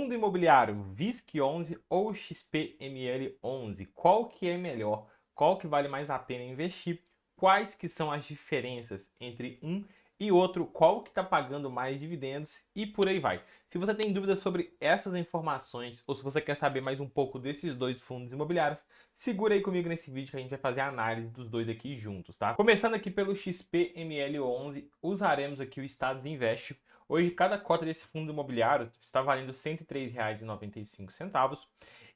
Fundo imobiliário VISC11 ou XPML11, qual que é melhor? Qual que vale mais a pena investir? Quais que são as diferenças entre um e outro? Qual que está pagando mais dividendos? E por aí vai. Se você tem dúvidas sobre essas informações ou se você quer saber mais um pouco desses dois fundos imobiliários, segura aí comigo nesse vídeo que a gente vai fazer a análise dos dois aqui juntos, tá? Começando aqui pelo XPML11, usaremos aqui o Status Invest. Hoje, cada cota desse fundo imobiliário está valendo R$ 103,95.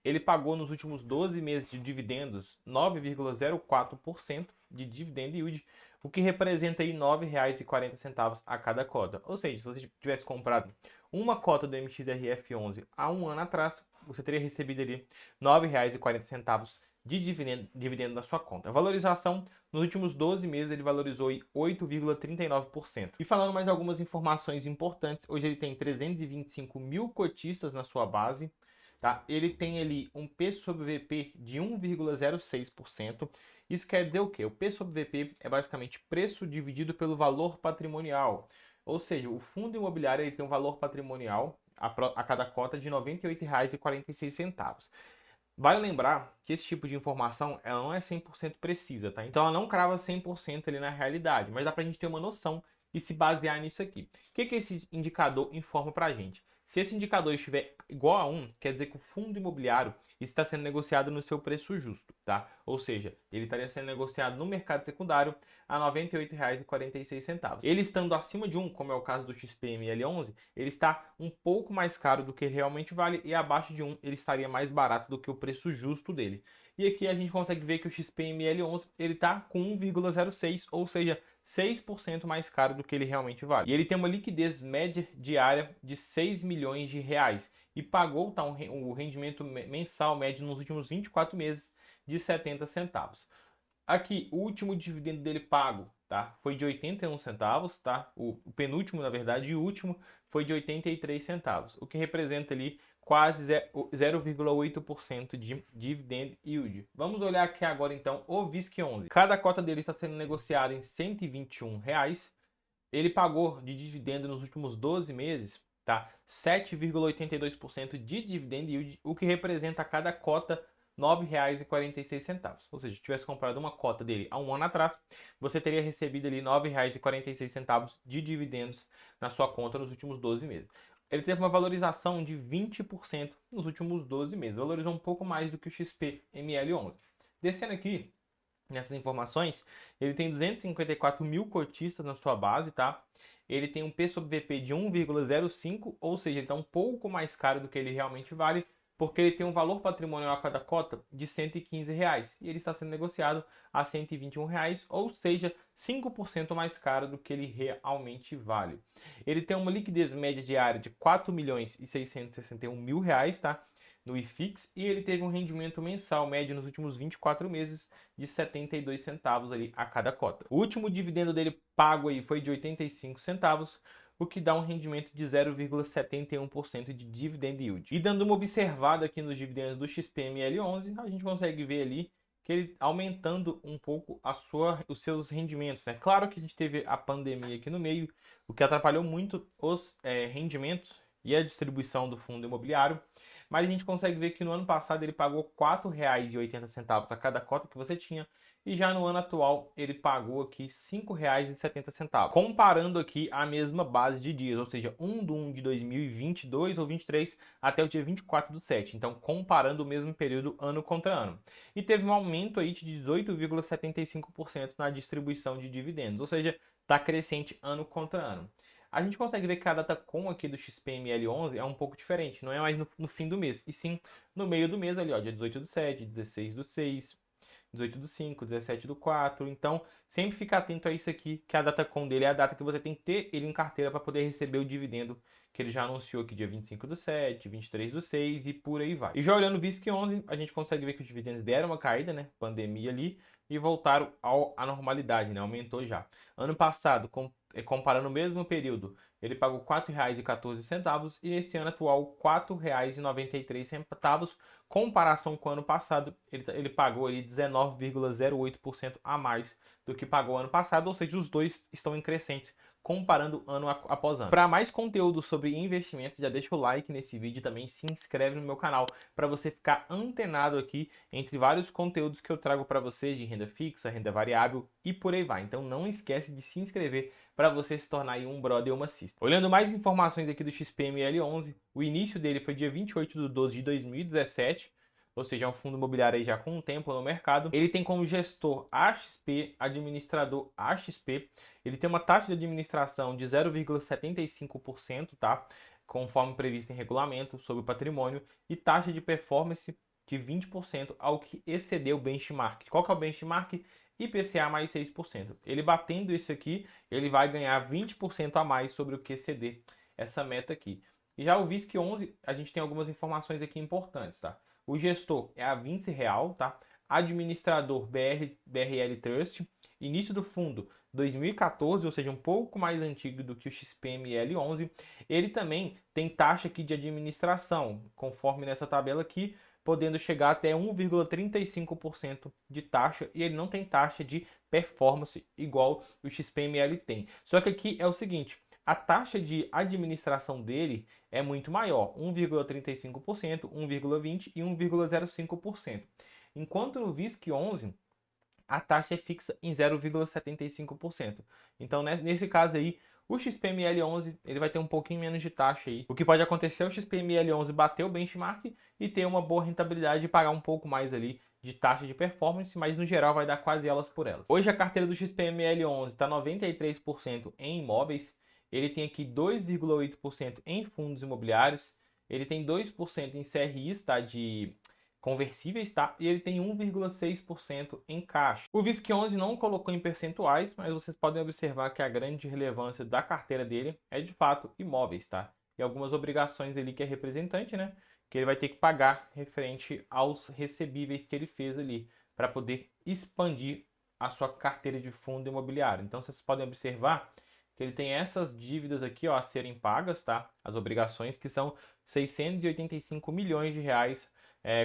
Ele pagou nos últimos 12 meses de dividendos 9,04% de dividend yield, o que representa aí R$ 9,40 a cada cota. Ou seja, se você tivesse comprado uma cota do MXRF11 há um ano atrás, você teria recebido ali R$ 9,40 de dividendo na sua conta. A valorização nos últimos 12 meses ele valorizou em 8,39%. E falando mais algumas informações importantes, hoje ele tem 325 mil cotistas na sua base, tá? Ele tem ali um P sobre VP de 1,06%. Isso quer dizer o quê? O P sobre VP é basicamente preço dividido pelo valor patrimonial. Ou seja, o fundo imobiliário ele tem um valor patrimonial a cada cota de R$ 98,46. Vale lembrar que esse tipo de informação ela não é 100% precisa, tá? Então ela não crava 100% ali na realidade, mas dá pra gente ter uma noção e se basear nisso aqui. O que esse indicador informa pra gente? Se esse indicador estiver igual a 1, quer dizer que o fundo imobiliário está sendo negociado no seu preço justo, tá? Ou seja, ele estaria sendo negociado no mercado secundário a R$ 98,46. Ele estando acima de 1, como é o caso do XPML11, ele está um pouco mais caro do que realmente vale e abaixo de 1 ele estaria mais barato do que o preço justo dele. E aqui a gente consegue ver que o XPML11 ele está com 1,06, ou seja, 6% mais caro do que ele realmente vale. E ele tem uma liquidez média diária de 6 milhões de reais e pagou o rendimento mensal médio nos últimos 24 meses de 70 centavos. Aqui, o último dividendo dele pago, tá? Foi de 81 centavos, tá? O penúltimo, na verdade, e o último foi de 83 centavos, o que representa ali quase 0,8% de dividend yield. Vamos olhar aqui agora então o VISC11. Cada cota dele está sendo negociada em R$ 121. Ele pagou de dividendo nos últimos 12 meses, tá? 7,82% de dividend yield, o que representa a cada cota R$ 9,46. Ou seja, se tivesse comprado uma cota dele há um ano atrás, você teria recebido ali R$ 9,46 de dividendos na sua conta nos últimos 12 meses. Ele teve uma valorização de 20% nos últimos 12 meses. Valorizou um pouco mais do que o XPML11. Descendo aqui nessas informações, ele tem 254 mil cotistas na sua base, tá? Ele tem um P sobre VP de 1,05, ou seja, ele está um pouco mais caro do que ele realmente vale, porque ele tem um valor patrimonial a cada cota de R$ 115 e ele está sendo negociado a R$ 121, ou seja, 5% mais caro do que ele realmente vale. Ele tem uma liquidez média diária de R$ 4.661.000, tá? No IFIX, e ele teve um rendimento mensal médio nos últimos 24 meses de 72 centavos ali a cada cota. O último dividendo dele pago aí foi de 85 centavos, o que dá um rendimento de 0,71% de dividend yield. E dando uma observada aqui nos dividendos do XPML11, a gente consegue ver ali que ele aumentando um pouco os seus rendimentos, né? Claro que a gente teve a pandemia aqui no meio, o que atrapalhou muito os rendimentos e a distribuição do fundo imobiliário, mas a gente consegue ver que no ano passado ele pagou R$ 4,80 a cada cota que você tinha, e já no ano atual ele pagou aqui R$ 5,70. Comparando aqui a mesma base de dias, ou seja, 1/1 de 2022 ou 23 até o dia 24/7. Então, comparando o mesmo período ano contra ano. E teve um aumento aí de 18,75% na distribuição de dividendos, ou seja, está crescente ano contra ano. A gente consegue ver que a data com aqui do XPML11 é um pouco diferente, não é mais no fim do mês, e sim no meio do mês ali, ó, dia 18/7, 16/6, 18/5, 17/4. Então, sempre fica atento a isso aqui, que a data com dele é a data que você tem que ter ele em carteira para poder receber o dividendo que ele já anunciou aqui dia 25/7, 23/6 e por aí vai. E já olhando o VISC11, a gente consegue ver que os dividendos deram uma caída, né? Pandemia ali, e voltaram à normalidade, né? Aumentou já. Ano passado, comparando o mesmo período, ele pagou R$ 4,14 e nesse ano atual R$ 4,93. Comparação com o ano passado, ele pagou ali 19,08% a mais do que pagou ano passado, ou seja, os dois estão em crescente comparando ano após ano. Para mais conteúdo sobre investimentos, já deixa o like nesse vídeo e também se inscreve no meu canal para você ficar antenado aqui entre vários conteúdos que eu trago para vocês de renda fixa, renda variável e por aí vai. Então não esquece de se inscrever para você se tornar aí um brother ou uma sister. Olhando mais informações aqui do XPML11, o início dele foi dia 28/12/2017, ou seja, é um fundo imobiliário aí já com um tempo no mercado. Ele tem como gestor AXP, administrador AXP. Ele tem uma taxa de administração de 0,75%, tá? Conforme previsto em regulamento sobre o patrimônio, e taxa de performance de 20% ao que exceder o benchmark. Qual que é o benchmark? IPCA mais 6%. Ele batendo isso aqui, ele vai ganhar 20% a mais sobre o que exceder essa meta aqui. E já o VISC11, a gente tem algumas informações aqui importantes, tá? O gestor é a Vinci Real, tá? Administrador BRL Trust. Início do fundo 2014, ou seja, um pouco mais antigo do que o XPML11. Ele também tem taxa aqui de administração, conforme nessa tabela aqui, podendo chegar até 1,35% de taxa, e ele não tem taxa de performance igual o XPML tem. Só que aqui é o seguinte, a taxa de administração dele é muito maior, 1,35%, 1,20% e 1,05%. Enquanto no VISC11, a taxa é fixa em 0,75%. Então, nesse caso aí, o XPML11 ele vai ter um pouquinho menos de taxa aí. O que pode acontecer é o XPML11 bater o benchmark e ter uma boa rentabilidade e pagar um pouco mais ali de taxa de performance, mas no geral vai dar quase elas por elas. Hoje a carteira do XPML11 está 93% em imóveis, ele tem aqui 2,8% em fundos imobiliários, ele tem 2% em CRIs, tá, de conversíveis, tá? E ele tem 1,6% em caixa. O VISC11 não colocou em percentuais, mas vocês podem observar que a grande relevância da carteira dele é de fato imóveis, tá? E algumas obrigações ali que é representante, né? Que ele vai ter que pagar referente aos recebíveis que ele fez ali, para poder expandir a sua carteira de fundo imobiliário. Então vocês podem observar que ele tem essas dívidas aqui, ó, a serem pagas, tá? As obrigações que são 685 milhões de reais,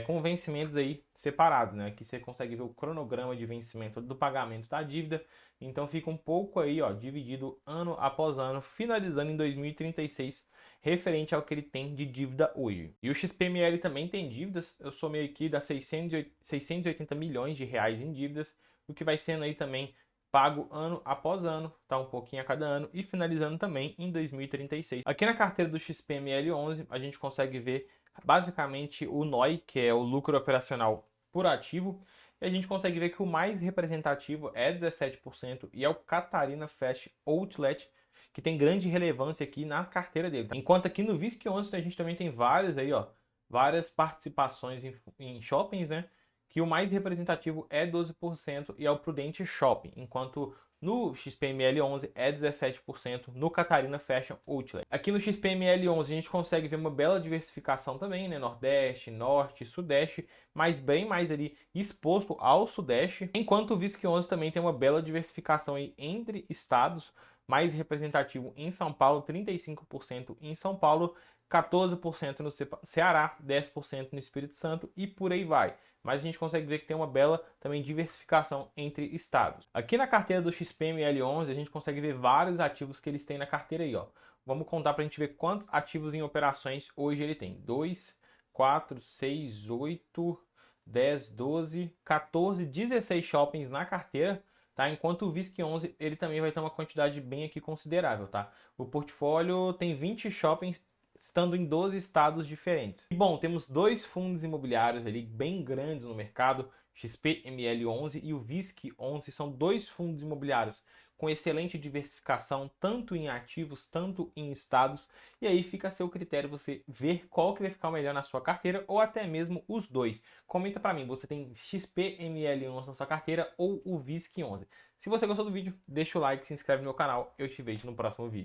com vencimentos aí separados, né? Aqui você consegue ver o cronograma de vencimento do pagamento da dívida. Então fica um pouco aí, ó, dividido ano após ano, finalizando em 2036, referente ao que ele tem de dívida hoje. E o XPML também tem dívidas. Eu somei aqui das 680 milhões de reais em dívidas, o que vai sendo aí também pago ano após ano, tá? Um pouquinho a cada ano, e finalizando também em 2036. Aqui na carteira do XPML11, a gente consegue ver basicamente o NOI, que é o lucro operacional por ativo, e a gente consegue ver que o mais representativo é 17% e é o Catarina Fast Outlet, que tem grande relevância aqui na carteira dele. Tá? Enquanto aqui no VISC11 a gente também tem vários aí, ó, várias participações em shoppings, né? Que o mais representativo é 12% e é o Prudente Shopping, enquanto no XPML11 é 17%, no Catarina Fashion Outlet. Aqui no XPML11 a gente consegue ver uma bela diversificação também, né? Nordeste, Norte, Sudeste, mas bem mais ali exposto ao Sudeste, enquanto o VISC11 também tem uma bela diversificação aí entre estados, mais representativo em São Paulo, 35% em São Paulo, 14% no Ceará, 10% no Espírito Santo e por aí vai. Mas a gente consegue ver que tem uma bela também diversificação entre estados. Aqui na carteira do XPML11 a gente consegue ver vários ativos que eles têm na carteira aí, ó. Vamos contar para a gente ver quantos ativos em operações hoje ele tem. 2, 4, 6, 8, 10, 12, 14, 16 shoppings na carteira. Tá? Enquanto o VISC11 ele também vai ter uma quantidade bem aqui considerável, tá? O portfólio tem 20 shoppings estando em 12 estados diferentes. E bom, temos dois fundos imobiliários ali bem grandes no mercado, XPML11 e o VISC11, são dois fundos imobiliários com excelente diversificação, tanto em ativos, tanto em estados, e aí fica a seu critério você ver qual que vai ficar melhor na sua carteira, ou até mesmo os dois. Comenta para mim, você tem XPML11 na sua carteira ou o VISC11? Se você gostou do vídeo, deixa o like, se inscreve no meu canal, eu te vejo no próximo vídeo.